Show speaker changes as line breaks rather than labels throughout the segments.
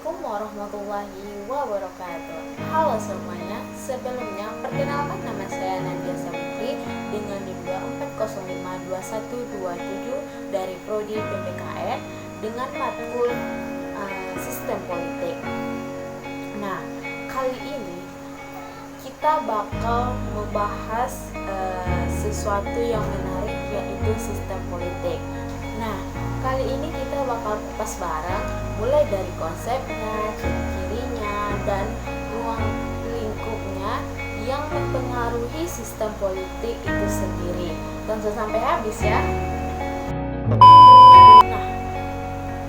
Assalamualaikum warahmatullahi wabarakatuh. Halo semuanya, sebelumnya perkenalkan nama saya Nadia Sabitri dengan NIM 24052127 dari Prodi PPKN dengan matkul Sistem Politik. Nah, kali ini kita bakal membahas sesuatu yang menarik, yaitu sistem politik. Nah, kali ini kita bakal kupas bareng mulai dari konsepnya, ciri-cirinya, dan ruang lingkupnya yang mempengaruhi sistem politik itu sendiri. Tonton sampai habis ya. Nah,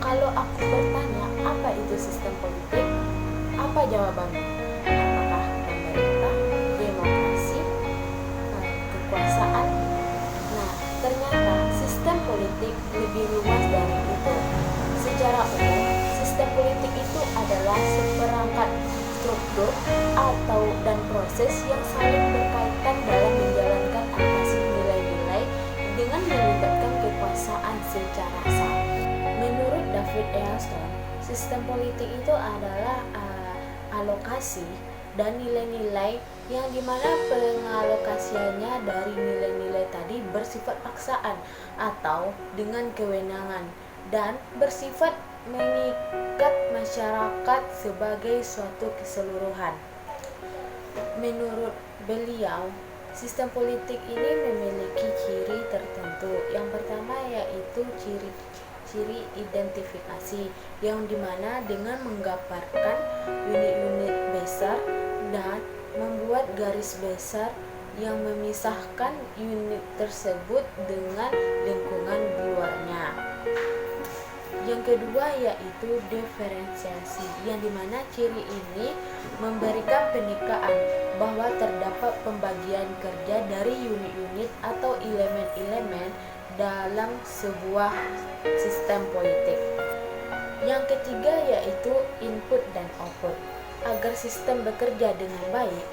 kalau aku bertanya apa itu sistem politik, apa jawabannya? Apakah pemerintah, demokrasi, kekuasaan? Nah, ternyata sistem politik lebih luas dari itu. Secara umum, sistem politik itu adalah seperangkat struktur dan proses yang saling berkaitan dalam menjalankan atasi nilai-nilai dengan melibatkan kekuasaan secara sah. Menurut David Easton, sistem politik itu adalah alokasi dan nilai-nilai yang dimana pengalokasiannya dari nilai-nilai tadi bersifat paksaan atau dengan kewenangan dan bersifat mengikat masyarakat sebagai suatu keseluruhan. Menurut beliau, sistem politik ini memiliki ciri tertentu. Yang pertama yaitu ciri identifikasi, yang dimana dengan menggambarkan unit-unit besar dan membuat garis besar yang memisahkan unit tersebut dengan lingkungan luarnya. Yang kedua yaitu diferensiasi, yang dimana ciri ini memberikan penekanan bahwa terdapat pembagian kerja dari unit-unit atau elemen-elemen dalam sebuah sistem politik. Yang ketiga yaitu input dan output. Agar sistem bekerja dengan baik,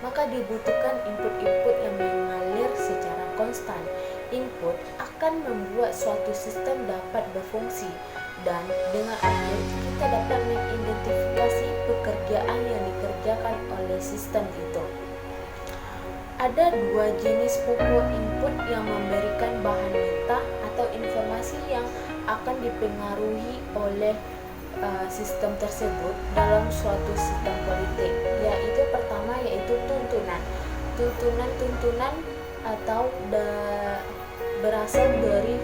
maka dibutuhkan input-input yang mengalir secara konstan. Input akan membuat suatu sistem dapat berfungsi, dan dengan akhir kita dapat mengidentifikasi pekerjaan yang dikerjakan oleh sistem itu. Ada dua jenis pokok input yang memberikan bahan mentah atau informasi yang akan dipengaruhi oleh sistem tersebut dalam suatu sistem politik, yaitu pertama yaitu tuntunan atau berasal dari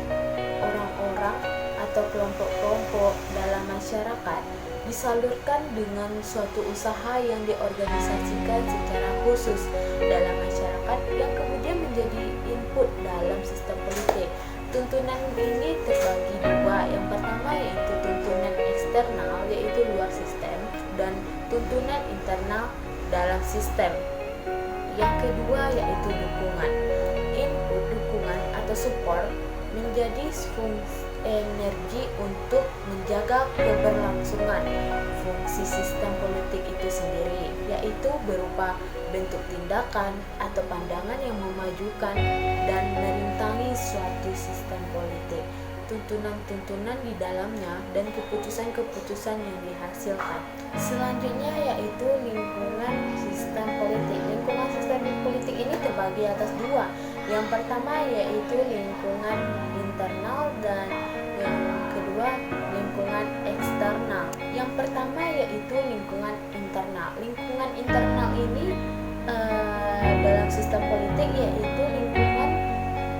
orang-orang atau kelompok-kelompok dalam masyarakat, disalurkan dengan suatu usaha yang diorganisasikan secara khusus dalam masyarakat yang kemudian menjadi input dalam sistem politik. Tuntunan ini terbagi dua. Yang pertama yaitu tuntunan eksternal, yaitu luar sistem, dan tuntunan internal dalam sistem. Yang kedua yaitu dukungan. Input dukungan atau support menjadi fungsi energi untuk menjaga keberlangsungan fungsi sistem politik itu sendiri, yaitu berupa bentuk tindakan atau pandangan yang memajukan dan merintangi suatu sistem politik, tuntunan-tuntunan di dalamnya, dan keputusan-keputusan yang dihasilkan. Selanjutnya yaitu lingkungan sistem politik. Lingkungan sistem politik ini terbagi atas dua. Yang pertama yaitu lingkungan internal dan yang kedua lingkungan eksternal. Yang pertama yaitu lingkungan internal. Lingkungan internal ini dalam sistem politik yaitu lingkungan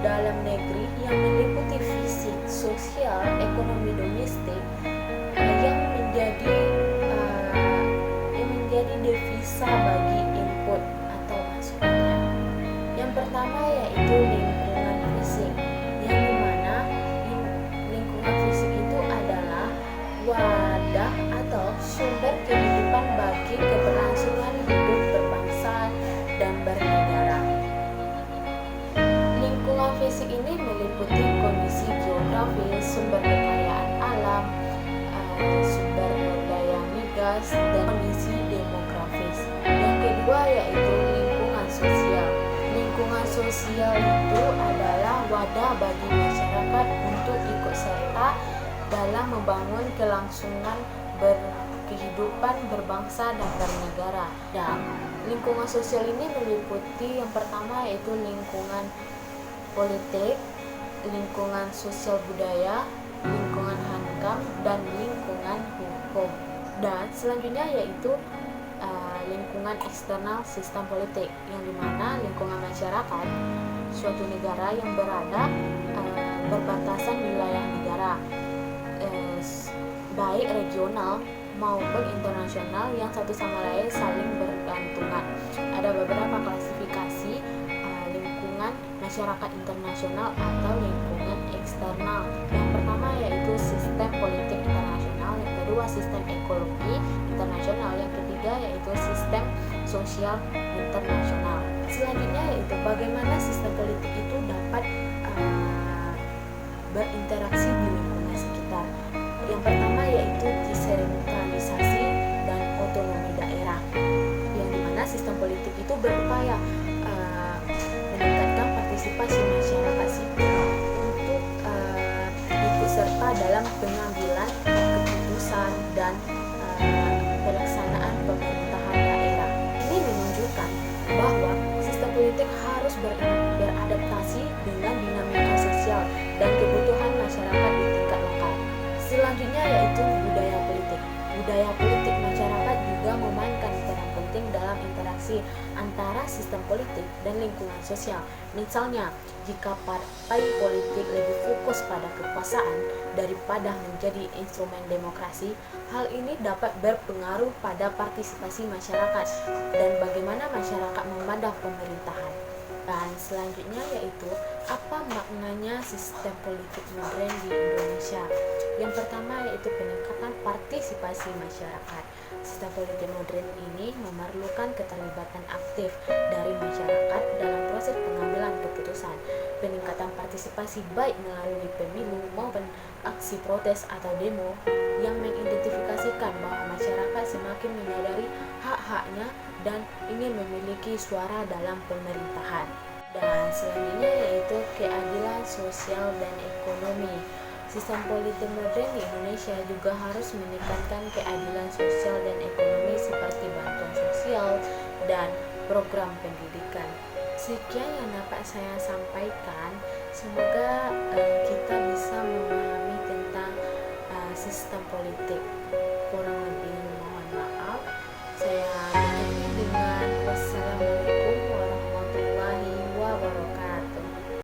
dalam negeri yang meliputi fisik, sosial, ekonomi domestik yang menjadi devisa bagi input atau masukannya. Yang pertama yaitu lingkungan fisik, yang dimana lingkungan fisik itu adalah wadah atau sumber kehidupan bagi keberlangsungan hidup berbangsa dan bernegara. Lingkungan fisik ini meliputi kondisi geografis, sumber kekayaan alam, sumber daya migas, dan kondisi demografis. Yang kedua yaitu lingkungan sosial. Lingkungan sosial itu adalah wadah bagi masyarakat untuk ikut serta dalam membangun kelangsungan kehidupan berbangsa dan bernegara. Dan lingkungan sosial ini meliputi yang pertama yaitu lingkungan politik, lingkungan sosial budaya, lingkungan hankam, dan lingkungan hukum. Dan selanjutnya yaitu lingkungan eksternal sistem politik, yang dimana lingkungan masyarakat suatu negara yang berada berbatasan wilayah negara, baik regional maupun internasional yang satu sama lain saling bergantungan. Ada beberapa klasifikasi lingkungan masyarakat internasional atau lingkungan eksternal. Yang pertama yaitu sistem politik internasional, yang kedua sistem ekologi internasional, yang ketiga yaitu sistem sosial internasional. Selanjutnya yaitu bagaimana sistem politik itu dapat berinteraksi di lingkungan sekitar. Yang pertama yaitu desentralisasi dan otonomi daerah, yang dimana sistem politik itu berupaya meningkatkan partisipasi masyarakat sipil untuk ikut serta dalam pengambilan keputusan dan pelaksanaan pemerintahan daerah. Ini menunjukkan bahwa sistem politik harus beradaptasi dengan dinamika sosial dan kebutuhan masyarakat di tingkat lokal. Selanjutnya yaitu budaya politik. Budaya politik masyarakat juga memainkan peran penting dalam interaksi antara sistem politik dan lingkungan sosial. Misalnya, jika partai politik lebih fokus pada kekuasaan daripada menjadi instrumen demokrasi, hal ini dapat berpengaruh pada partisipasi masyarakat dan bagaimana masyarakat memandang pemerintahan. Dan selanjutnya yaitu apa maknanya sistem politik modern di Indonesia. Yang pertama yaitu peningkatan partisipasi masyarakat. Sistem politik modern ini memerlukan keterlibatan aktif dari masyarakat dalam proses pengambilan keputusan. Peningkatan partisipasi baik melalui pemilu maupun aksi protes atau demo yang mengidentifikasikan bahwa masyarakat semakin menyadari hak-haknya dan ingin memiliki suara dalam pemerintahan. Dan selanjutnya yaitu keadilan sosial dan ekonomi. Sistem politik modern di Indonesia juga harus meningkatkan keadilan sosial dan ekonomi seperti bantuan sosial dan program pendidikan. Sekian yang dapat saya sampaikan.